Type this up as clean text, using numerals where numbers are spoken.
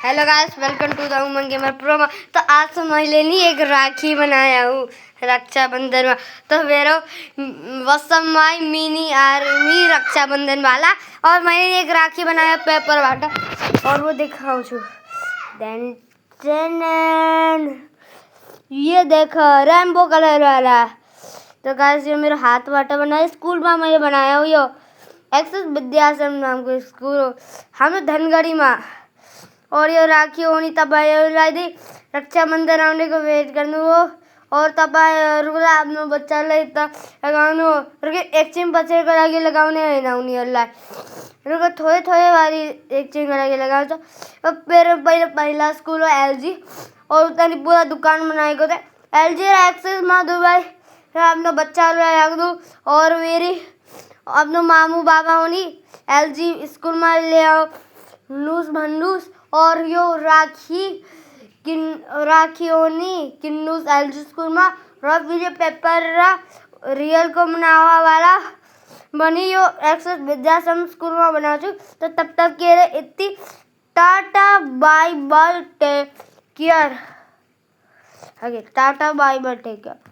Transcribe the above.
Hello guys, welcome to the Umang gamer pro. तो आज तो मैले नहीं एक राखी बनाया हूँ रक्षाबंधन में। तो मेरा वसमाई मिनी आर्मी रक्षाबंधन वाला, और मैंने एक राखी बनाया पेपर वाटर, और वो दिखाऊँ छु। ये देखो रेनबो कलर वाला। तो गाइस ये मेरा हाथ वाटा बनाया, स्कूल में मैंने बनाया हूँ। यो एक्सेस विद्याश्रम नाम का स्कूल हमें धनगढ़ी में। और ये राखी होनी तब लाई दी रक्षाबंधन आने को वेट करने वो, और तब रुकला अपनो बच्चा ले लगाने रुके एक चिम बच्चे को लगे लगाने है ना उन्हीं अल्लाह रुको थोड़े थोड़े वाली एक चिम लगे लगाओ। तो फिर पहला स्कूल है एलजी, और उतनी पूरा दुकान बनाए को थे एलजी एक्सेस में दो भाई अपना बच्चा लगा दो। और मेरी अपनो मामू बाबा होनी एलजी स्कूल में ले आओ लूस भंडूस। और यो राखी होनी किन्नूस एलजी स्कूल में वीडियो पेपर रियल को मनावा वाला बनी यो एक्सेस विद्याश्रम स्कूल में बना चु। तो तब तक के रे इतनी tata bye bye take care. Tata bye bye take care.